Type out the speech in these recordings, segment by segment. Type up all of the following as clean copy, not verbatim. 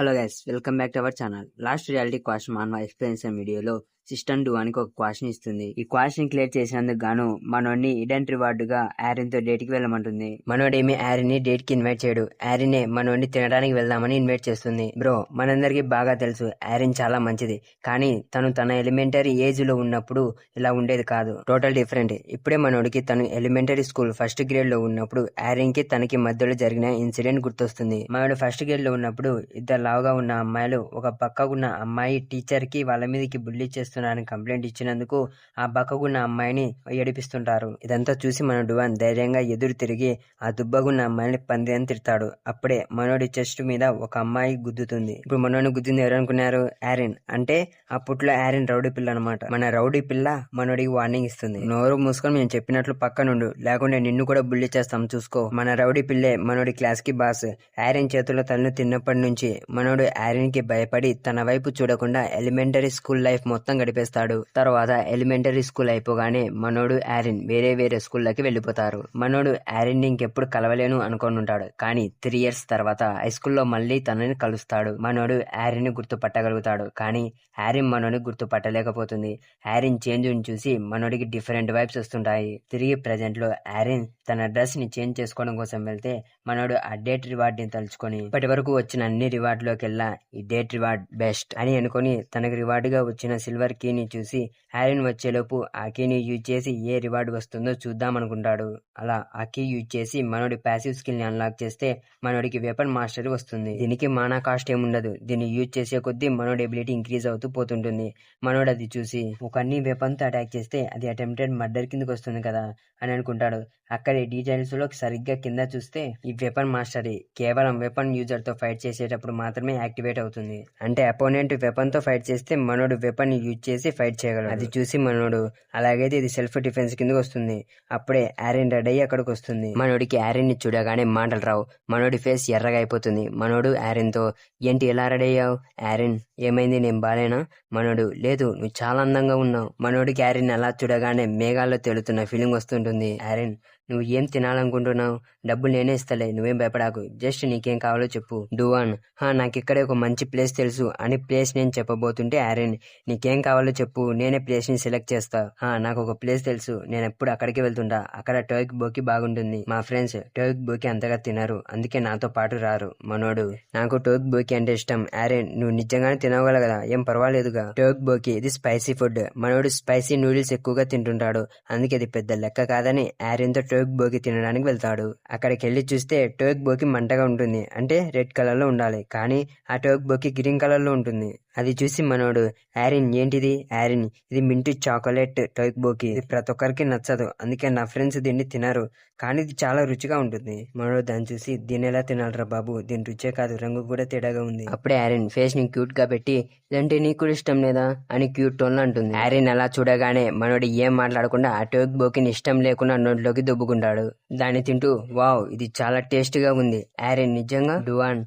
Hello guys, welcome back to our channel. Last reality question మాన్వా explanation వీడియోలో system 2 అని ఒక క్వశ్చన్ ఇస్తుంది. ఈ క్వశ్చన్ క్లియర్ చేసినందుకు గాను మనోడిని ఇడెంట్ రివార్డ్ గా ఆరిన్ తో డేట్ కి వెళ్ళమంటుంది. మనోడేమి ఆరిన్ ని డేట్ కి ఇన్వైట్ చేయడు. ఆరినే మనోడిని తినడానికి వెళ్దామని ఇన్వైట్ చేస్తుంది. బ్రో, మనందరికి బాగా తెలుసు ఆరిన్ చాలా మంచిది, కానీ తన ఎలిమెంటరీ ఏజ్ లో ఉన్నప్పుడు ఇలా ఉండేది కాదు. Total different. ఇప్పుడే మనోడికి తను ఎలిమెంటరీ స్కూల్ ఫస్ట్ గ్రేడ్ లో ఉన్నప్పుడు ఆరిన్ కి తనకి మధ్యలో జరిగిన ఇన్సిడెంట్ గుర్తొస్తుంది. మనోడు ఫస్ట్ గ్రేడ్ లో ఉన్నప్పుడు ఇద్దరు లావుగా ఉన్న అమ్మాయిలు ఒక పక్కకున్న అమ్మాయి టీచర్ కి వాళ్ళ మీదకి బుల్లి చేస్తున్నారని కంప్లైంట్ ఇచ్చినందుకు ఆ పక్కకున్న అమ్మాయిని ఏడిపిస్తుంటారు. ఇదంతా చూసి మన డువాన్ ధైర్యంగా ఎదురు తిరిగి ఆ దుబ్బగున్న అమ్మాయిని పంది అని తిడతాడు. అప్పుడే మనోడి చెస్ట్ మీద ఒక అమ్మాయి గుద్దుతుంది. ఇప్పుడు మనోడిని గుద్దింది ఎవరు అనుకున్నారు? ఆరిన్. అంటే అప్పట్లో ఆరిన్ రౌడీ పిల్ల అనమాట. మన రౌడీ పిల్ల మనోడికి వార్నింగ్ ఇస్తుంది. నోరు మూసుకొని మేము చెప్పినట్లు పక్కనుండు, లేకుంటే నిన్ను కూడా బుల్లి చేస్తాం చూసుకో. మన రౌడీ పిల్లే మనోడి క్లాస్ కి బాస్. ఆరిన్ చేతుల్లో తలను తిన్నప్పటి నుంచి మనోడు ఆరిన్ కి భయపడి తన వైపు చూడకుండా ఎలిమెంటరీ స్కూల్ లైఫ్ మొత్తం గడిపేస్తాడు. తర్వాత ఎలిమెంటరీ స్కూల్ అయిపోగానే మనోడు ఆరిన్ వేరే స్కూళ్ళకి వెళ్ళిపోతారు. మనోడు ఆరిన్ ఇంకెప్పుడు కలవలేను అనుకొని ఉంటాడు. కానీ 3 years తర్వాత హై స్కూల్లో మళ్ళీ తనని కలుస్తాడు. మనోడు ఆరిన్ ని గుర్తుపట్టగలుగుతాడు, కానీ ఆరిన్ మనోడిని గుర్తుపట్టలేకపోతుంది. ఆరిన్ చేంజ్ చూసి మనోడికి డిఫరెంట్ వైబ్స్ వస్తుంటాయి. తిరిగి ప్రెజెంట్ లో ఆరిన్ తన డ్రెస్ ని చేంజ్ చేసుకోవడం కోసం వెళ్తే మనోడు ఆ డేట్ రివార్డ్ ని తలుచుకొని ఇప్పటి వరకు వచ్చిన అన్ని రివార్డ్ లోకెల్లా ఈ డేట్ రివార్డ్ బెస్ట్ అని అనుకుని తనకు రివార్డ్ గా వచ్చిన సిల్వర్ కీని చూసి ఆరిన్ వచ్చేలోపు ఆ కీని యూజ్ చేసి ఏ రివార్డ్ వస్తుందో చూద్దాం అనుకుంటాడు. అలా ఆ కీ యూజ్ చేసి మనోడి ప్యాసివ్ స్కిల్ ని అన్లాక్ చేస్తే మనోడికి వెపన్ మాస్టర్ వస్తుంది. దీనికి మానా కాస్ట్ ఏముండదు. దీన్ని యూజ్ చేసే కొద్దీ మనోడి ఎబిలిటీ ఇంక్రీజ్ అవుతూ పోతుంటుంది. మనోడు అది చూసి ఒక అన్ని వెపన్ తో అటాక్ చేస్తే అది అటెంప్టెడ్ మర్డర్ కిందకి వస్తుంది కదా అని అనుకుంటాడు. అక్కడే డీటెయిల్స్ లో సరిగ్గా కింద చూస్తే ఈ వెపన్ మాస్టర్ కేవలం వెపన్ యూజర్ తో ఫైట్ చేసేటప్పుడు మాత్రమే యాక్టివేట్ అవుతుంది. అంటే అపోనెంట్ వెపన్ తో ఫైట్ చేస్తే మనోడు వెపన్ యూజ్ చేసి ఫైట్ చేయగలడు. అది చూసి మనోడు అలాగైతే ఇది సెల్ఫ్ డిఫెన్స్ కిందకి వస్తుంది. అప్పుడే ఆరిన్ రెడీ అయ్యి అక్కడికి వస్తుంది. మనోడికి ఆరిన్ ని చూడగానే మాటలు రావు. మనోడి ఫేస్ ఎర్రగా అయిపోతుంది. మనోడు ఆరిన్ తో, ఏంటి ఎలా రెడీ అయ్యావు? ఆరిన్, ఏమైంది, నేను బాలేనా? మనోడు, లేదు, నువ్వు చాలా అందంగా ఉన్నావు. మనోడికి ఆరిన్ అలా చూడగానే మేఘాల్లో తేలుతున్న ఫీలింగ్ వస్తుంటుంది. ఆరిన్, నువ్వు ఏం తినాలనుకుంటున్నావు? డబ్బులు నేనే ఇస్తలే, నువ్వేం భయపడాకు. జస్ట్ నీకేం కావాలో చెప్పు. డువాన్, నాకు ఇక్కడే ఒక మంచి ప్లేస్ తెలుసు అని ప్లేస్ నేను చెప్పబోతుంటే ఆరిన్, నీకేం కావాలో చెప్పు, నేనే ప్లేస్ ని సెలెక్ట్ చేస్తా. నాకు ఒక ప్లేస్ తెలుసు, నేను ఎప్పుడు అక్కడికి వెళ్తుంటా. అక్కడ టోయిక్ బోకి బాగుంటుంది. మా ఫ్రెండ్స్ టోయిక్ బోకి అంతగా తినరు, అందుకే నాతో పాటు రారు. మనోడు, నాకు టోయిక్ బోకి అంటే ఇష్టం. ఆరిన్, నువ్వు నిజంగానే తినగలవు కదా, ఏం పర్వాలేదుగా. టోయిక్ బోకి ఇది స్పైసీ ఫుడ్. మనోడు స్పైసీ నూడిల్స్ ఎక్కువగా తింటుంటాడు, అందుకే అది పెద్ద లెక్క కాదని ఆరిన్ తో టోయిక్ బోకి తినడానికి వెళ్తాడు. అక్కడికి వెళ్లి చూస్తే టోయిక్ బోకి మంటగా ఉంటుంది. అంటే రెడ్ కలర్ లో ఉండాలి, కానీ ఆ టోయిక్ బోకి గ్రీన్ కలర్ లో ఉంటుంది. అది చూసి మనోడు, ఆరిన్, ఏంటిది? ఆరిన్, ఇది మింటు చాక్లెట్ టోయిక్ బోకి. ఇది ప్రతి ఒక్కరికి నచ్చదు, అందుకే నా ఫ్రెండ్స్ దీన్ని తినరు, కానీ ఇది చాలా రుచిగా ఉంటుంది. మనోడు దాన్ని చూసి, దీన్ని ఎలా తినాలరా బాబు, దీని రుచే కాదు, రంగు కూడా తేడాగా ఉంది. అప్పుడే ఆరిన్ ఫేస్ ని క్యూట్ గా పెట్టి, ఇదంటే నీకు కూడా ఇష్టం లేదా అని క్యూట్ టోన్ లో అంటుంది. ఆరిన్ అలా చూడగానే మనోడు ఏం మాట్లాడకుండా ఆ టోయిక్ బోకి ఇష్టం లేకుండా నోట్లోకి దుబ్బుకుంటాడు. దాన్ని తింటూ, వావ్, ఇది చాలా టేస్ట్ గా ఉంది. ఆరిన్, నిజంగా? డువాన్,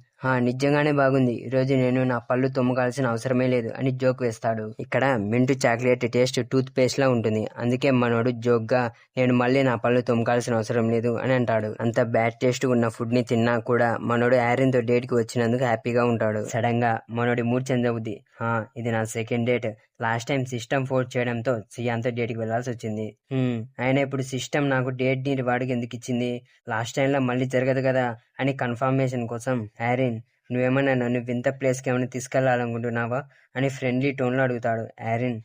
నిజంగానే బాగుంది. ఈరోజు నేను నా పళ్ళు తొమ్మకాల్సిన అవసరమే లేదు అని జోక్ వేస్తాడు. ఇక్కడ మింటు చాక్లెట్ టేస్ట్ టూత్ పేస్ట్ లా ఉంటుంది, అందుకే మనోడు జోక్ గా, నేను మళ్ళీ నా పళ్ళు తొమ్మకాల్సిన అవసరం లేదు అని అంటాడు. అంత బ్యాడ్ టేస్ట్ ఉన్న ఫుడ్ ని తిన్నా కూడా మనోడు ఆరిన్ తో డేట్ కి వచ్చినందుకు హ్యాపీగా ఉంటాడు. సడన్ గా మనోడి మూడ్ చేంజ్ అవుద్ది. ఇది నా second date. Last time system force చేయడంతో సియాన్తో డేట్ కి వెళ్లాల్సి వచ్చింది. ఆయన ఇప్పుడు సిస్టమ్ నాకు డేట్ ని రివార్డుకి ఎందుకు ఇచ్చింది? లాస్ట్ టైం లా మళ్ళీ జరగదు కదా అని కన్ఫర్మేషన్ కోసం, ఆరిన్, నువ్వేమన్నా నన్ను వింత ప్లేస్ కి ఏమైనా తీసుకెళ్లాలనుకుంటున్నావా అని ఫ్రెండ్లీ టోన్ లో అడుగుతాడు. ఆరిన్,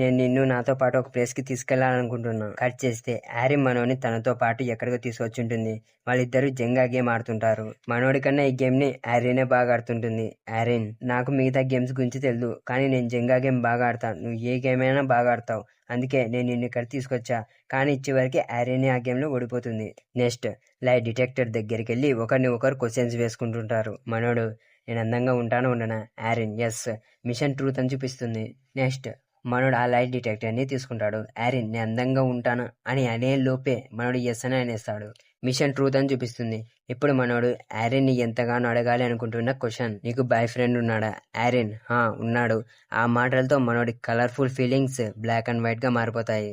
నేను నిన్ను నాతో పాటు ఒక ప్లేస్ కి తీసుకెళ్లాలనుకుంటున్నా. కట్ చేస్తే ఆరిన్ మనోని తనతో పాటు ఎక్కడికో తీసుకొచ్చుంటుంది. వాళ్ళిద్దరూ జెంగా గేమ్ ఆడుతుంటారు. మనోడి కన్నా ఈ గేమ్ ని ఆరినే బాగా ఆడుతుంటుంది. ఆరిన్, నాకు మిగతా గేమ్స్ గురించి తెలియదు, కానీ నేను జెంగా గేమ్ బాగా ఆడతాను. నువ్వు ఏ గేమ్ అయినా బాగా ఆడతావు, అందుకే నేను నిన్ను ఇక్కడ తీసుకొచ్చా. కానీ ఇచ్చేవరకు ఆరిన్ ఆ గేమ్ లో ఓడిపోతుంది. నెక్స్ట్ లై డిటెక్టర్ దగ్గరికి వెళ్ళి ఒకరిని ఒకరు క్వశ్చన్స్ వేసుకుంటుంటారు. మనోడు, నేను అందంగా ఉంటాను ఉండనా? ఆరిన్, ఎస్, మిషన్ ట్రూత్ అని చూపిస్తుంది. నెక్స్ట్ మనోడు ఆ లైట్ డిటెక్టర్ ని తీసుకుంటాడు. ఆరిన్, నేను అందంగా ఉంటాను అని అనే లోపే మనోడు ఎస్ అని అనేస్తాడు. మిషన్ ట్రూత్ అని చూపిస్తుంది. ఇప్పుడు మనోడు ఆరెన్ ని ఎంతగానో అడగాలి అనుకుంటున్న క్వశ్చన్, నీకు బాయ్ ఫ్రెండ్ ఉన్నాడా? ఆరెన్, హా ఉన్నాడు. ఆ మాటలతో మనోడి colourful feelings black and white గా మారిపోతాయి.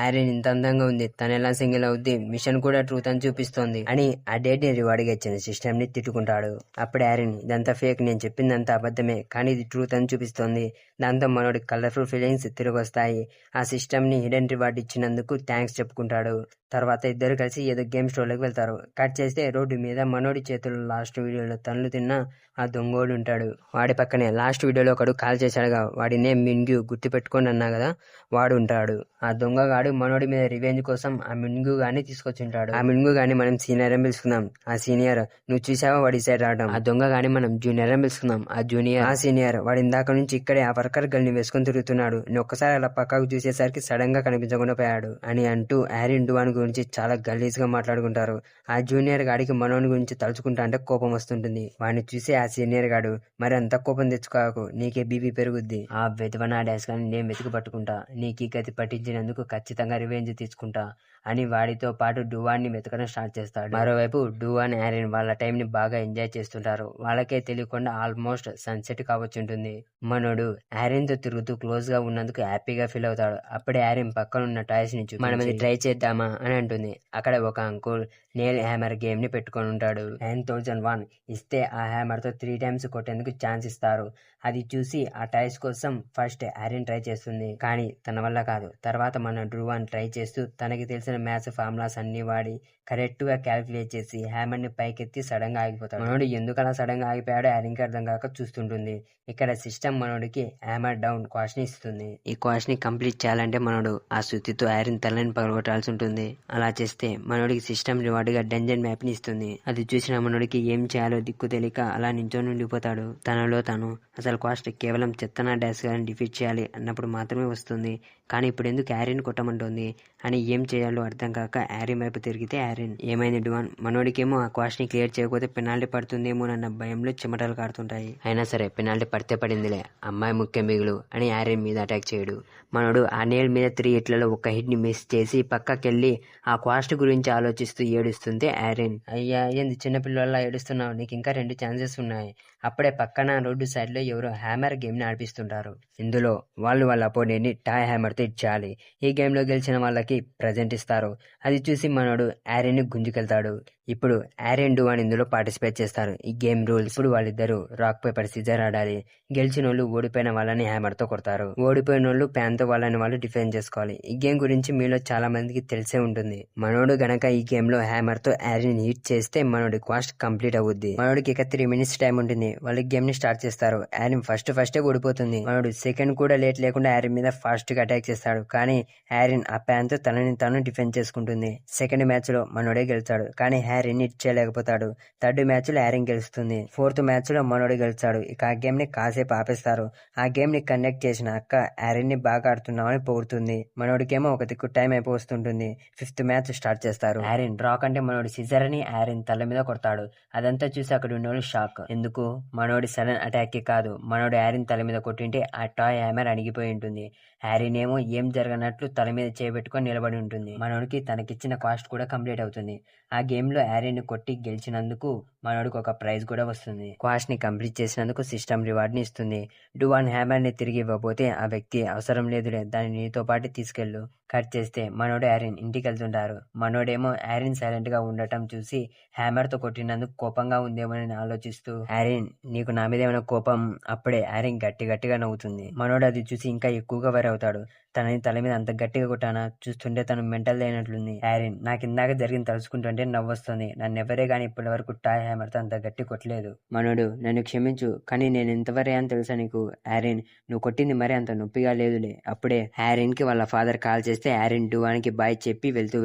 ఆరెన్ ఇంత అందంగా ఉంది, తను ఎలా సింగిల్ అవుద్ది, మిషన్ కూడా ట్రూత్ అని చూపిస్తోంది అని ఆ డేట్ ని రివార్డ్ గా ఇచ్చిన సిస్టమ్ ని తిట్టుకుంటాడు. అప్పుడు ఆరెన్, ఇదంతా ఫేక్, నేను చెప్పిందంతా అబద్ధమే, కానీ ఇది ట్రూత్ అని చూపిస్తోంది. దాంతో మనోడి కలర్ఫుల్ ఫీలింగ్స్ తిరిగి వస్తాయి. ఆ సిస్టమ్ ని హిడెన్ రివార్డ్ ఇచ్చినందుకు థ్యాంక్స్ చెప్పుకుంటాడు. తర్వాత ఇద్దరు కలిసి ఏదో గేమ్ స్టోర్లోకి వెళ్తారు. కట్ చేస్తే రోడ్డు మీద మనోడి చేతుల్లో లాస్ట్ వీడియోలో తన్నులు తిన్న ఆ దొంగోడు ఉంటాడు. వాడి పక్కనే లాస్ట్ వీడియోలో ఒకడు కాల్ చేశాడుగా, వాడి నేమ్ మిన్గ్యూ, గుర్తు పెట్టుకోండి అన్నా కదా, వాడు ఉంటాడు. ఆ దొంగగాడు మనోడి మీద రివెంజ్ కోసం ఆ మిన్గ్యూ గాని తీసుకొచ్చింటాడు. ఆ మిన్గ్యూ గాని మనం సీనియర్ అని పిలుచుకుందాం. ఆ సీనియర్ నువ్వు చూసావా వాడి సైడ్ రావడం. ఆ దొంగ గాని మనం జూనియర్ అని పిలుచుకుందాం. ఆ జూనియర్ ఆ సీనియర్ వాడి ఇందాక నుంచి ఇక్కడే ఆ వర్కర్ గల్ ని వేసుకొని తిరుగుతున్నాడు. నేను ఒక్కసారి అలా పక్కకు చూసేసరికి సడన్ గా కనిపించకుండా పోయాడు అని అంటూ ఆరెన్ డువాన్ గురించి చాలా గలీజ్ గా మాట్లాడుకుంటారు. ఆ జూనియర్ గాడికి మనోని గురించి తలుచుకుంటా అంటే కోపం వస్తుంటుంది. వాడిని చూసి ఆ సీనియర్ గాడు, మరి అంత కోపం తెచ్చుకోకు, నీకే బీపీ పెరుగుద్ది. ఆ వెతవనా డాష్ కానీ నేను వెతికి పట్టుకుంటా, నీకు గతి పట్టించినందుకు ఖచ్చితంగా రివెంజ్ తీసుకుంటా అని వాడితో పాటు డువాన్ ని వెతకడం స్టార్ట్ చేస్తాడు. మరోవైపు డువాన్, ఆరెన్ వాళ్ళ టైం ని బాగా ఎంజాయ్ చేస్తుంటారు. వాళ్ళకే తెలియకుండా ఆల్మోస్ట్ సన్సెట్ కావచ్చుంటుంది. మనోడు ఆరెన్ తో తిరుగుతూ క్లోజ్ గా ఉన్నందుకు హ్యాపీగా ఫీల్ అవుతాడు. అప్పుడే ఆరెన్ పక్కనున్న టాయ్స్ ని చూసి మనం ట్రై చేద్దామా అని అంటుంది. అక్కడ ఒక అంకుల్ నేల్ హ్యామర్ గేమ్ ని పెట్టుకొని ఉంటాడు. 9001 ఇస్తే ఆ హ్యామర్ తో 3 times కొట్టేందుకు ఛాన్స్ ఇస్తారు. అది చూసి ఆ టాయ్స్ కోసం ఫస్ట్ ఆరెన్ ట్రై చేస్తుంది, కానీ తన వల్ల కాదు. తర్వాత మన డ్రువాన్ ట్రై చేస్తూ తనకి తెలిసిన మ్యాథ్స్ ఫార్ములాస్ అన్ని వాడి కరెక్ట్ గా క్యాల్కులేట్ చేసి హ్యామర్ ని పైకెత్తి సడన్ గా ఆగిపోతాడు. మనోడు ఎందుకు అలా సడన్ గా ఆగిపోయాడో ఆరెన్ కి అర్థం కాక చూస్తుంటుంది. ఇక్కడ సిస్టమ్ మనోడికి హ్యామర్ డౌన్ క్వాష్ ని ఇస్తుంది. ఈ క్వాష్ ని కంప్లీట్ చేయాలంటే మనోడు ఆ సుత్తితో ఆరెన్ తలని పగలగొట్టాల్సి ఉంటుంది. అలా చేస్తే మనోడికి సిస్టమ్ రివార్డ్ గా డంజన్ మ్యాప్ ని ఇస్తుంది. అది చూసిన మనోడికి ఏం చేయాలో దిక్కు తెలియక అలా నించొని ఉండిపోతాడు. తనలో తను అసలు క్వాస్ట్ కేవలం చెత్తనా డాష్ గారిని డిఫీట్ చేయాలి అన్నప్పుడు మాత్రమే వస్తుంది. కానీ ఇప్పుడు ఎందుకు ఆరెన్ కొట్టమంటుంది అని ఏం చేయాలో అర్థం కాక ఆరెన్ వైపు తిరిగితే ఆరెన్, ఏమైంది డువాన్, మనోడికేమో ఆ క్వాస్ట్ ని క్లియర్ చేయకపోతే పెనాల్టీ పడుతుందేమోనన్న భయంలో చెమటలు కారుతుంటాయి. అయినా సరే పెనాల్టీ పడితే పడిందిలే, అమ్మాయి ముఖ్యం మిగులు అని ఆరెన్ మీద అటాక్ చేయడు. మనోడు ఆ నేల్ మీద 3 హిట్లలో ఒక హిట్ ని మిస్ చేసి పక్కకెళ్ళి ఆ క్వాస్ట్ గురించి ఆలోచిస్తూ ఏడుస్తుంటే ఆరెన్, అయ్యా ఏంది చిన్నపిల్లలా ఏడుస్తున్నావు, నీకు ఇంకా 2 ఛాన్సెస్ ఉన్నాయి. అప్పుడే పక్కన రోడ్డు సైడ్ లో ఎవరో హ్యామర్ గేమ్ ని ఆడిపిస్తుంటారు. ఇందులో వాళ్ళు వాళ్ళ అపోనెంట్ ని టాయ్ హ్యామర్ తో ఇచ్చేయాలి. ఈ గేమ్ లో గెలిచిన వాళ్ళకి ప్రజెంట్ ఇస్తారు. అది చూసి మనోడు ఆరెన్ ని గుంజుకెళ్తాడు. ఇప్పుడు ఆరెన్ డువాన్ ఇందులో పార్టిసిపేట్ చేస్తారు. ఈ గేమ్ రూల్స్, ఇప్పుడు వాళ్ళిద్దరు రాక్ పేపర్ సిజర్ ఆడాలి. గెలిచిన వాళ్ళు ఓడిపోయిన వాళ్ళని హ్యామర్ తో కొడతారు. ఓడిపోయిన వాళ్ళు ప్యాన్ తో వాళ్ళని వాళ్ళు డిఫెండ్ చేసుకోవాలి. ఈ గేమ్ గురించి మీలో చాలా మందికి తెలిసే ఉంటుంది. మనోడు గనక ఈ గేమ్ లో హ్యామర్ తో ఆరెన్ హిట్ చేస్తే మనోడి క్వాస్ట్ కంప్లీట్ అవుద్ది. మనోడికి ఇక 3 minutes టైం ఉంటుంది. వాళ్ళు గేమ్ ని స్టార్ట్ చేస్తారు. ఆరెన్ ఫస్టే ఓడిపోతుంది. మనోడు సెకండ్ కూడా లేట్ లేకుండా ఆరెన్ మీద ఫాస్ట్ గా అటాక్ చేస్తాడు. కానీ ఆరెన్ ఆ ప్యాన్ తో తనని తాను డిఫెండ్ చేసుకుంటుంది. సెకండ్ మ్యాచ్ లో మనోడే గెలిచాడు, కానీ ఆరెన్ హిట్ చేయలేకపోతాడు. థర్డ్ మ్యాచ్ లో ఆరెన్ గెలుస్తుంది. ఫోర్త్ మ్యాచ్ లో మనోడే గెలిచాడు. ఇక ఆ గేమ్ ని కాసేపు ఆపేస్తారు. ఆ గేమ్ ని కండక్ట్ చేసిన అక్క ఆరెన్ ని బాగా ఆడుతున్నామని పొగుడుతుంది. మనోడికేమో ఒక దిక్కు టైం అయిపోతుంది. ఫిఫ్త్ మ్యాచ్ స్టార్ట్ చేస్తారు. ఆరెన్ రాక్ అంటే మనోడి సిజర్ అని ఆరెన్ తల మీద కొడతాడు. అదంతా చూసి అక్కడ ఉన్నోడు షాక్. ఎందుకు? మనోడి సడన్ అటాక్ కి కాదు, మనోడి ఆరెన్ తల మీద కొట్టింటే ఆ టాయ్ హ్యామర్ అణిగిపోయి ఉంటుంది. ఆరెన్ ఏమో ఏం జరగనట్లు తల మీద చేయబెట్టుకొని నిలబడి ఉంటుంది. మనోడికి తనకిచ్చిన కాస్ట్ కూడా కంప్లీట్ అవుతుంది. ఆ గేమ్ లో ఆరెన్ ని కొట్టి గెలిచినందుకు మనోడికి ఒక ప్రైజ్ కూడా వస్తుంది. క్వాస్ట్ ని కంప్లీట్ చేసినందుకు సిస్టమ్ రివార్డ్ ని ఇస్తుంది. డువాన్ హ్యామర్ ని తిరిగి ఇవ్వబోతే ఆ వ్యక్తి, అవసరం లేదులే, దాన్ని నీతో పాటు తీసుకెళ్ళు. కట్ చేస్తే మనోడు ఆరెన్ ఇంటికి వెళ్తుంటారు. మనోడేమో ఆరెన్ సైలెంట్ గా ఉండటం చూసి హ్యామర్ తో కొట్టినందుకు కోపంగా ఉందేమోనని ఆలోచిస్తూ, ఆరెన్ నీకు నా మీద ఏమైనా కోపం? అప్పుడే ఆరెన్ గట్టిగా నవ్వుతుంది. మనోడు అది చూసి ఇంకా ఎక్కువగా వరి అవుతాడు. తనని తల మీద అంత గట్టిగా కొట్టానా? చూస్తుంటే తను మెంటల్ అయినట్లుంది. ఆరెన్, నాకు ఇందాక జరిగింది తలుచుకుంటుంటే నవ్వొస్తుంది. నన్నెవరే గాని ఇప్పటి వరకు టాయ్ హ్యామర్ తో అంత గట్టి కొట్టలేదు. మనోడు, నన్ను క్షమించు, కానీ నేను ఎంతవరే అని తెలుసా నీకు? ఆరెన్, నువ్వు కొట్టింది మరీ అంత నొప్పిగా లేదులే. అప్పుడే ఆరెన్ కి వాళ్ళ ఫాదర్ కాల్ చేస్తే ఆరెన్ డువాన్ కి బాయ్ చెప్పి వెళ్తూ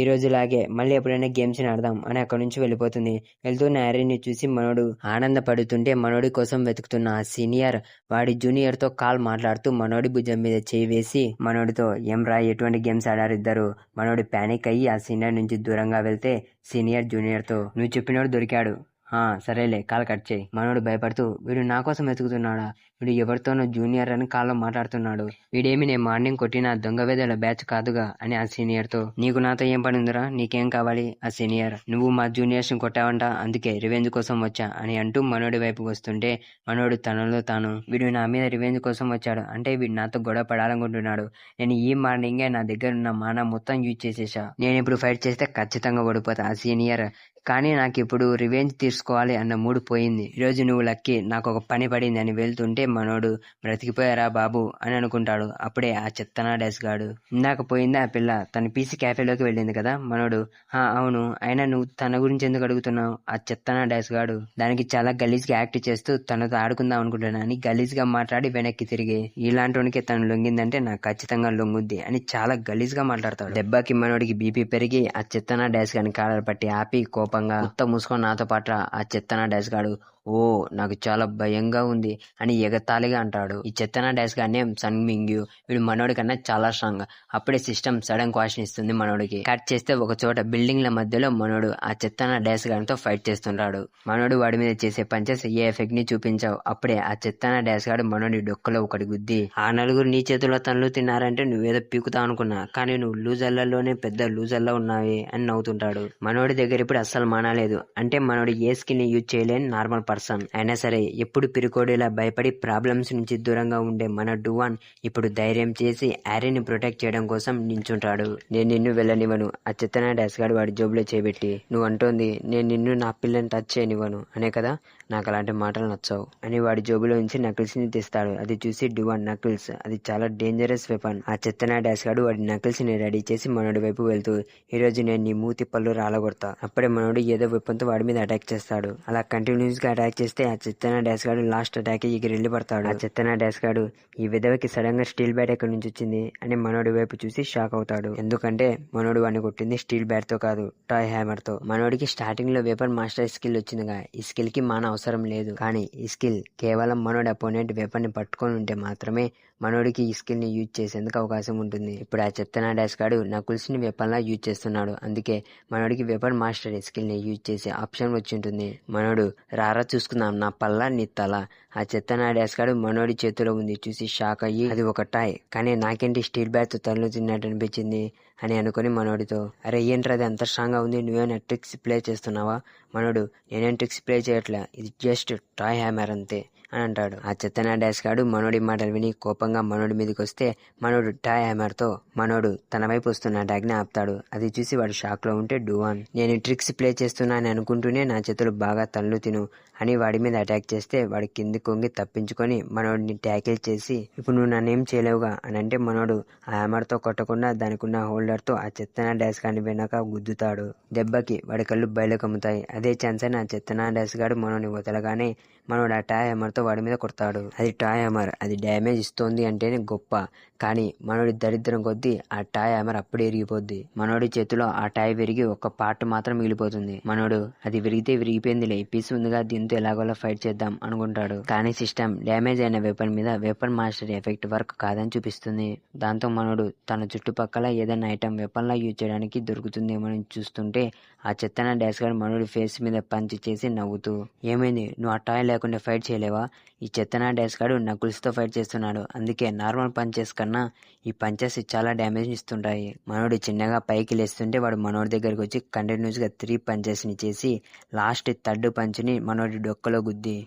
ఈ రోజులాగే మళ్ళీ ఎప్పుడైనా గేమ్స్ ని ఆడదాం అని అక్కడి నుంచి వెళ్ళిపోతుంది. వెళ్తున్న ఆరెన్ ని చూసి మనోడు ఆనందపడుతుంటే మనోడి కోసం వెతుకుతున్న ఆ సీనియర్ వాడి జూనియర్ తో కాల్ మాట్లాడుతూ మనోడి భుజం మీద చేయి వేసి మనోడితో, ఏం రా ఎటువంటి గేమ్స్ ఆడారు ఇద్దరు? మనోడి పానిక్ అయ్యి ఆ సీనియర్ నుంచి దూరంగా వెళ్తే సీనియర్ జూనియర్ తో, నువ్వు చెప్పినోడు దొరికాడు, సరేలే కాల్ కట్ చేయి. మనోడు భయపడుతూ వీడు నా కోసం వెతుకుతున్నాడా, వీడు ఎవరితోనో జూనియర్ అని కాల్లో మాట్లాడుతున్నాడు, వీడేమి నేను మార్నింగ్ కొట్టిన దొంగ వేదల బ్యాచ్ కాదుగా అని ఆ సీనియర్ తో. నీకు నాతో ఏం పని ఉందిరా, నీకేం కావాలి? ఆ సీనియర్. నువ్వు మా జూనియర్స్ ని కొట్టావంట, అందుకే రివెంజ్ కోసం వచ్చా అని అంటూ మనోడి వైపు వస్తుంటే మనోడు తనలో తాను, వీడు నా మీద రివెంజ్ కోసం వచ్చాడు అంటే వీడు నాతో గొడవ పడాలనుకుంటున్నాడు. నేను ఈ మార్నింగే నా దగ్గర ఉన్న మానా మొత్తం యూజ్ చేసేసా. నేను ఇప్పుడు ఫైట్ చేస్తే ఖచ్చితంగా ఓడిపోతా. ఆ సీనియర్. కానీ నాకు ఇప్పుడు రివెంజ్ తీసుకోవాలి అన్న మూడు పోయింది. ఈరోజు నువ్వు లక్కీ, నాకు ఒక పని పడింది అని వెళ్తుంటే మనోడు బ్రతికిపోయారా బాబు అని అనుకుంటాడు. అప్పుడే ఆ చెత్తనా డాష్ గాడు, ఇందాక పోయిందా ఆ పిల్ల, తన పీసీ క్యాఫేలోకి వెళ్ళింది కదా. మనోడు, అవును, అయినా నువ్వు తన గురించి ఎందుకు అడుగుతున్నావు? ఆ చెత్తనా డాష్ గాడు దానికి చాలా గలీజ్ గా యాక్ట్ చేస్తూ తనతో ఆడుకుందాం అనుకుంటున్నా అని గలీజ్ గా మాట్లాడి వెనక్కి తిరిగి, ఇలాంటి తను లొంగిందంటే నాకు ఖచ్చితంగా లొంగుద్ది అని చాలా గలీజ్ గా మాట్లాడతాడు. దెబ్బకి మనోడికి బీపీ పెరిగి ఆ చెత్తనా డాష్ గాని కాలర్ పట్టి ఆపి కోపంగా, ఉత్త మూసుకొని నాతో పాటు ఆ చెత్తనా డాష్ గాడు, ఓ నాకు చాలా భయంగా ఉంది అని ఎగతాళిగా అంటాడు. ఈ చెత్తనా డాష్ గానే సన్ మింగ్యూ, వీడు మనోడి కన్నా చాలా స్ట్రాంగ్. అప్పుడే సిస్టమ్ సడన్ క్వాషన్ ఇస్తుంది మనోడికి. కట్ చేస్తే ఒక చోట బిల్డింగ్ల మధ్యలో మనోడు ఆ చెత్తనా డాష్ గాడితో ఫైట్ చేస్తుంటాడు. మనోడు వాడి మీద చేసే పంచెస్ ఏ ఎఫెక్ట్ ని చూపించావు. అప్పుడే ఆ చెత్తనా డాష్ గాడు మనోడి డొక్కలో ఒకటి గుద్ది, ఆ నలుగురు నీ చేతిలో తనలు తిన్నారంటే నువ్వేదో పీకుతా అనుకున్నా, కానీ నువ్వు లూజర్లలోనే పెద్ద లూజర్లా ఉన్నావే అని నవ్వుతుంటాడు. మనోడి దగ్గర ఇప్పుడు అస్సలు మానలేదు. అంటే మనోడు ఏ స్కిన్ యూజ్ చేయలేని నార్మల్ పర్సన్ అయినా సరే ఎప్పుడు పిరికోడిలా భయపడి ప్రాబ్లమ్స్ నుంచి దూరంగా ఉండే మన డువాన్ ఇప్పుడు ధైర్యం చేసి యారీని ప్రొటెక్ట్ చేయడం కోసం నించుంటాడు. నేను నిన్ను వెళ్ళనివ్వను. ఆ చెత్తనా డాష్ గాడు వాడి జోబులో చేపెట్టి, నువ్వు అంటోంది నేను నిన్ను నా పిల్లని టచ్ చేయనివ్వను అనే కదా, నాకు అలాంటి మాటలు నచ్చావు అని వాడి జోబులో నుంచి నకిల్స్ ని తెస్తాడు. అది చూసి డువాన్, నకిల్స్ అది చాలా డేంజరస్ వెపన్. ఆ చెత్తనా డాష్ గాడు వాడి నకిల్స్ ని రెడీ చేసి మనోడి వైపు వెళ్తూ, ఈ రోజు నేను నీ మూతి పళ్ళు రాలగొడతా. అప్పుడే మనోడు ఏదో వెపన్ తో వాడి మీద అటాక్ చేస్తాడు. అలా కంటిన్యూస్ గా అటాక్ చేస్తే ఆ చెత్తనా డాష్ గాడు లాస్ట్ అటాక్ ఎగిరెళ్ళి పడతాడు. ఆ చెత్తనా డాష్ గాడు, ఈ విధవకి సడన్ గా స్టీల్ బ్యాట్ ఎక్కడి నుంచి వచ్చింది అని మనోడి వైపు చూసి షాక్ అవుతాడు. ఎందుకంటే మనోడు వాడిని కొట్టింది స్టీల్ బ్యాట్ తో కాదు, టాయ్ హ్యామర్ తో. మనోడికి స్టార్టింగ్ లో వెపన్ మాస్టర్ స్కిల్ వచ్చిందిగా, ఈ స్కిల్ కి మాన అవసరం లేదు. కానీ ఈ స్కిల్ కేవలం మనోడి అపోనెంట్ వెపన్ ని పట్టుకొని ఉంటే మాత్రమే మనోడికి ఈ స్కిల్ ని యూజ్ చేసేందుకు అవకాశం ఉంటుంది. ఇప్పుడు ఆ చెత్తనా డాష్ గాడు నకుల్స్ ని వెపన్ లా యూజ్ చేస్తున్నాడు. అందుకే మనోడికి వెపన్ మాస్టర్ స్కిల్ ని యూజ్ చేసే ఆప్షన్ వచ్చి ఉంటుంది. మనోడు, రారా చూసుకుందాం నా పల్లా నీ తల. ఆ చెత్తనా డాష్ గాడు మనోడి చేతిలో ఉంది చూసి షాక్ అయ్యి, అది ఒక టాయ్, కానీ నాకేంటి స్టీల్ బ్యాట్ తో తల్లు తిన్నట్టు అనిపించింది అని అనుకుని మనోడితో, అరే ఏంట్రా అది అంత స్ట్రాంగ్ గా ఉంది, నువ్వేమైనా ట్రిక్స్ ప్లే చేస్తున్నావా? మనోడు, నేనేం ట్రిక్స్ ప్లే చేయట్లే, ఇది జస్ట్ టాయ్ హ్యామర్ అంతే అని అంటాడు. ఆ చెత్తనా డాష్ గాడు మనోడి మాటలు విని కోపంగా మనోడి మీదకి వస్తే మనోడు టాయ్ హ్యామర్ తో మనోడు తన వైపు వస్తున్న అటాక్ ని ఆపుతాడు. అది చూసి వాడు షాక్ లో ఉంటే డువాన్, నేను ట్రిక్స్ ప్లే చేస్తున్నా అని అనుకుంటూనే నా చేతులు బాగా తల్లు తిను అని వాడి మీద అటాక్ చేస్తే వాడి కింది కొంగి తప్పించుకొని మనోడిని ట్యాకిల్ చేసి, ఇప్పుడు నువ్వు నన్నేం చేయలేవుగా అని అంటే మనోడు ఆ హ్యామర్ తో కొట్టకుండా దానికున్న హోల్డర్ తో ఆ చెత్తనా డాష్ గాని వెనక గుద్దుతాడు. దెబ్బకి వాడి కళ్ళు బయలు కమ్ముతాయి. అదే ఛాన్స్ అని ఆ చెత్తనా డాష్ గాడు మనోని వదలగానే మనోడు ఆ టాయ్ హ్యామర్ తో వాడి మీద కొడతాడు. అది టాయ్ హ్యామర్, అది డ్యామేజ్ ఇస్తోంది అంటేనే గొప్ప, కానీ మనోడి దరిద్రం కొద్దీ ఆ టాయ్ హ్యామర్ అప్పుడే విరిగిపోద్ది. మనోడి చేతిలో ఆ టాయ్ విరిగి ఒక పార్ట్ మాత్రం మిగిలిపోతుంది. మనోడు, అది విరిగితే విరిగిపోయిందిలే, పీస్ ఉందిగా, దీంతో ఎలాగోలా ఫైట్ చేద్దాం అనుకుంటాడు. కానీ సిస్టమ్ డ్యామేజ్ అయిన వెపన్ మీద వెపన్ మాస్టర్ ఎఫెక్ట్ వర్క్ కాదని చూపిస్తుంది. దాంతో మనోడు తన చుట్టుపక్కల ఏదైనా ఐటమ్ వెపన్ లా యూజ్ చేయడానికి దొరుకుతుందేమో చూస్తుంటే ఆ చెత్తనా డాష్ గాడు మనోడి ఫేస్ మీద పంచ్ చేసి నవ్వుతూ, ఏమైంది, నువ్వు ఆ టాయ్ లేకుండా ఫైట్ చేయలేవా? ఈ చెత్తనా డాష్ గాడు నకుల్స్ తో ఫైట్ చేస్తున్నాడు, అందుకే నార్మల్ పంచెస్ కన్నా ఈ పంచెస్ చాలా డ్యామేజ్ ఇస్తుంటాయి. మనోడు చిన్నగా పైకి లేస్తుంటే వాడు మనోడి దగ్గరికి వచ్చి కంటిన్యూస్ గా 3 పంచెస్ ని చేసి లాస్ట్ థర్డ్ పంచ్ ని మనోడి డొక్కలో గుద్ది,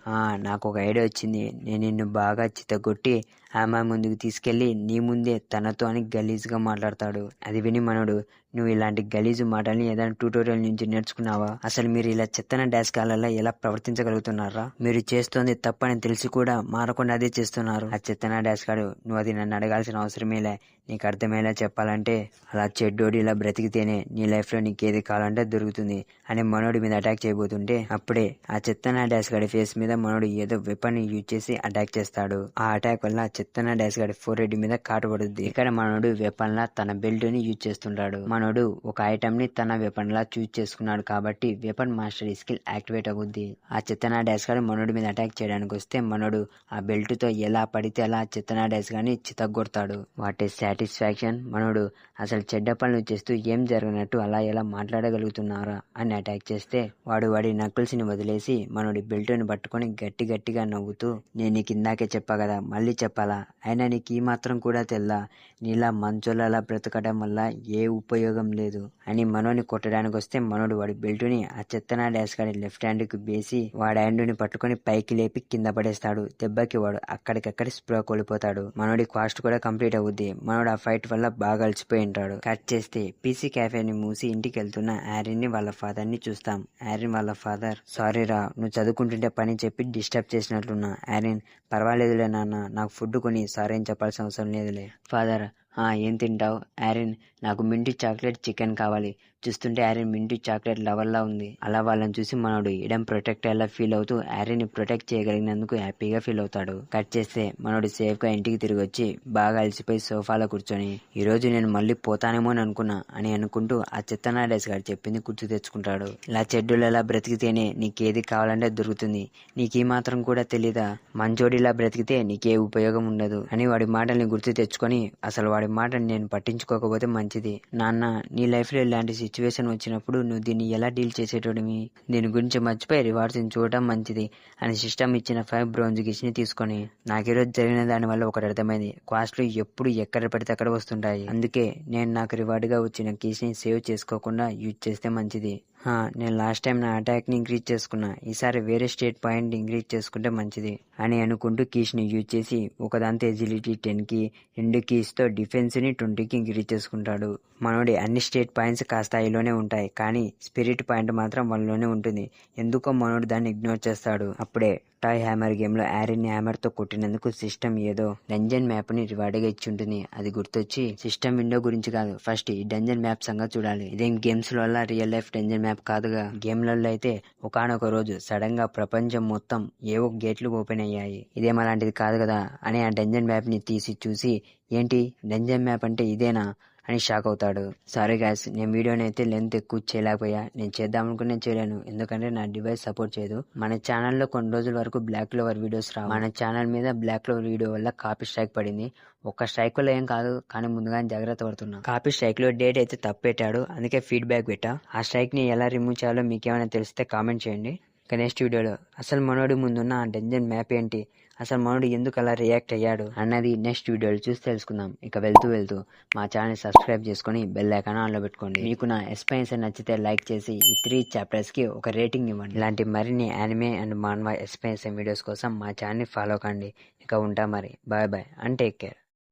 నాకు ఒక ఐడియా వచ్చింది, నేను నిన్ను బాగా చితగొట్టి ఆమె ముందుకు తీసుకెళ్లి నీ ముందే తనతో అని గలీజ్ గా మాట్లాడతాడు. అది విని మనోడు, నువ్వు ఇలాంటి గలీజు మాటల్ని ఏదైనా ట్యూటోరియల్ నుంచి నేర్చుకున్నావా? అసలు మీరు ఇలా చెత్తన డాష్ గాళ్ళ ఎలా ప్రవర్తించగలుగుతున్నారా? మీరు చేస్తోంది తప్పని తెలిసి కూడా మారకుండా అదే చేస్తున్నారు. ఆ చెత్తన డాష్ గాడు, నువ్వు అది నన్ను అడగాల్సిన అవసరమేలే, నీకు అర్థమయ్యేలా చెప్పాలంటే అలా చెడ్డోడి ఇలా బ్రతికితేనే నీ లైఫ్ లో నీకేది కావాలంటే దొరుకుతుంది అని మనోడి మీద అటాక్ చేయబోతుంటే అప్పుడే ఆ చెత్తన డాష్ గాడి ఫేస్ మీద మనోడు ఏదో వెపన్ యూజ్ చేసి అటాక్ చేస్తాడు. ఆ అటాక్ వల్ల చెత్తన డాష్ గాడి ఫోర్ హెడ్ మీద కాటు పడుద్ది. ఇక్కడ మనోడు వెపన్ లా తన బెల్ట్ ని యూజ్ చేస్తుంటాడు. మనోడు ఒక ఐటమ్ ని తన వెపన్ లా చూజ్ చేసుకున్నాడు కాబట్టి వెపన్ మాస్టర్ స్కిల్ యాక్టివేట్ అవుద్ది. ఆ చెత్తన డాష్ గాడు మనోడి మీద అటాక్ చేయడానికి వస్తే మనోడు ఆ బెల్ట్ తో ఎలా పడితే అలా చెత్తన డాష్ గాని చితగొడతాడు. What a satisfaction. మనోడు అసలు చెడ్డ పనులు చేస్తూ ఏం జరగనట్టు అలా ఎలా మాట్లాడగలుగుతున్నారా అని అటాక్ చేస్తే వాడి నక్కుల్స్ని వదిలేసి మనోడి బెల్ట్ని పట్టుకొని గట్టిగా నవ్వుతూ, నేను నీకు ఇందాకే చెప్పా కదా, మళ్ళీ చెప్పాలా? అయినా నీకు ఈ మాత్రం కూడా తెల్దా? నీలా మంచోళ్ళలా బ్రతకడం వల్ల ఏ ఉపయోగం లేదు అని మనోని కొట్టడానికి వస్తే మనోడు వాడి బెల్టుని ఆ చెత్తనా డాష్ గాడి లెఫ్ట్ హ్యాండ్కి వేసి వాడి హ్యాండ్ని పట్టుకొని పైకి లేపి కింద పడేస్తాడు. దెబ్బకి వాడు అక్కడికక్కడ స్ప్రో కోల్పోతాడు. మనోడి క్వాస్ట్ కూడా కంప్లీట్ అవుద్ది. మనోడు ఆ ఫైట్ వల్ల బాగా అలసిపోయి ఉంటాడు. కట్ చేస్తే పీసీ క్యాఫేని మూసి ఇంటికి వెళ్తున్న ఆరిన్ ని వాళ్ళ ఫాదర్ ని చూస్తాం. ఆరిన్ వాళ్ళ ఫాదర్, సారీరా నువ్వు చదువుకుంటుంటే పని చెప్పి డిస్టర్బ్ చేసినట్లున్నా. ఆరిన్, పర్వాలేదులే నాన్న, నాకు ఫుడ్ కొని సారీ అని చెప్పాల్సిన అవసరం లేదులే. ఫాదర్, ఏం తింటావు? ఆరిన్, నాకు మింటి చాక్లెట్ చికెన్ కావాలి. చూస్తుంటే ఆరిన్ మింటి చాక్లెట్ లవర్లా ఉంది. అలా వాళ్ళని చూసి మనోడు ఇడం ప్రొటెక్ట్ అయ్యేలా ఫీల్ అవుతూ ఆరిన్ ని ప్రొటెక్ట్ చేయగలిగినందుకు హ్యాపీగా ఫీల్ అవుతాడు. కట్ చేస్తే మనోడు సేఫ్ గా ఇంటికి తిరిగి వచ్చి బాగా అలసిపోయి సోఫాలో కూర్చొని, ఈ రోజు నేను మళ్ళీ పోతానేమో అని అనుకున్నా అని అనుకుంటూ ఆ చెత్తనా డేస్ గారు చెప్పింది గుర్తు తెచ్చుకుంటాడు. ఇలా చెడ్డోళ్ళు ఎలా బ్రతికితేనే నీకేది కావాలంటే దొరుకుతుంది, నీకీ మాత్రం కూడా తెలీదా? మంచోడిలా బ్రతికితే నీకే ఉపయోగం ఉండదు అని వాడి మాటల్ని గుర్తు తెచ్చుకొని, అసలు వాడి మాటని నేను పట్టించుకోకపోతే మంచిది. నాన్న, నీ లైఫ్ లో ఇలాంటి సిచ్యువేషన్ వచ్చినప్పుడు నువ్వు దీన్ని ఎలా డీల్ చేసేటోడివి? దీని గురించి మర్చిపోయి రివార్డ్స్ చూడటం మంచిది అని సిస్టమ్ ఇచ్చిన 5 బ్రౌన్స్ గిస్ ని తీసుకొని, నాకు ఈరోజు జరిగిన దాని వల్ల ఒకటి అర్థమైంది, క్వాస్ట్లు ఎప్పుడు ఎక్కడ పడితే అక్కడ వస్తుంటాయి. అందుకే నేను నాకు రివార్డ్ గా వచ్చిన కీస్ ని సేవ్ చేసుకోకుండా యూజ్ చేస్తే మంచిది. నేను లాస్ట్ టైం నా అటాక్ ని ఇంక్రీజ్ చేసుకున్నా, ఈసారి వేరే స్టేట్ పాయింట్ ఇంక్రీజ్ చేసుకుంటే మంచిది అని అనుకుంటూ కీస్ ని యూజ్ చేసి ఒకదాంతో ఎజిలిటీ 10కి, 2 కీస్ తో డిఫెన్స్ ని 20కి ఇంక్రీజ్ చేసుకుంటాడు. మనోడి అన్ని స్టేట్ పాయింట్స్ కాస్తాయిలోనే ఉంటాయి, కానీ స్పిరిట్ పాయింట్ మాత్రం 1లోనే ఉంటుంది. ఎందుకో మనోడు దాన్ని ఇగ్నోర్ చేస్తాడు. అప్పుడే టాయ్ హ్యామర్ గేమ్ లో ఆరిన్ ని హ్యామర్ తో కొట్టినందుకు సిస్టమ్ ఏదో డంజన్ మ్యాప్ ని రివార్డ్ గా ఇచ్చి ఉంటుంది. అది గుర్తొచ్చి, సిస్టమ్ విండో గురించి కాదు, ఫస్ట్ ఈ డంజన్ మ్యాప్ సంగతి చూడాలి. ఇదేం గేమ్స్ లో రియల్ లైఫ్ డంజన్ మ్యాప్ కాదుగా. గేమ్లలో అయితే ఒకానొక రోజు సడన్ గా ప్రపంచం మొత్తం ఏవో గేట్లు ఓపెన్ అయ్యాయి, ఇదేం అలాంటిది కాదు కదా అని ఆ డంజన్ మ్యాప్ ని తీసి చూసి, ఏంటి డంజన్ మ్యాప్ అంటే ఇదేనా అని షాక్ అవుతాడు. సారీ గాయ్స్, నేను వీడియోని అయితే లెంత్ ఎక్కువ చేయలేకపోయా. నేను చేద్దామనుకునే చేయలేను, ఎందుకంటే నా డివైస్ సపోర్ట్ చేయదు. మన ఛానల్లో కొన్ని రోజుల వరకు బ్లాక్ క్లోవర్ వీడియోస్ రావు. మన ఛానల్ మీద బ్లాక్ క్లోవర్ వీడియో వల్ల కాపీ స్ట్రైక్ పడింది. ఒక్క స్ట్రైక్ వల్ల ఏం కాదు, కానీ ముందుగానే జాగ్రత్త పడుతున్నా. కాపీ స్ట్రైక్ లో డేట్ అయితే తప్పు పెట్టాడు, అందుకే ఫీడ్బ్యాక్ పెట్టా. ఆ స్ట్రైక్ ని ఎలా రిమూవ్ చేయాలో మీకేమైనా తెలిస్తే కామెంట్ చేయండి. ఇక నెక్స్ట్ వీడియోలో అసలు మనోడి ముందున్న ఆ డంజన్ మ్యాప్ ఏంటి, అసలు మనోడు ఎందుకు అలా రియాక్ట్ అయ్యాడు అన్నది నెక్స్ట్ వీడియోలో చూసి తెలుసుకుందాం. ఇక వెళ్తూ మా ఛానల్ సబ్స్క్రైబ్ చేసుకొని బెల్ ఐకాన్ ఆన్లో పెట్టుకోండి. మీకు నా ఎక్స్పీరియన్స్ నచ్చితే లైక్ చేసి ఈ 3 చాప్టర్స్ కి ఒక రేటింగ్ ఇవ్వండి. ఇలాంటి మరిన్ని యానిమే అండ్ మాన్వా ఎక్స్పీరియన్స్ వీడియోస్ కోసం మా ఛానల్ ఫాలో కండి. ఇక ఉంటా మరి, బాయ్ అండ్ టేక్ కేర్.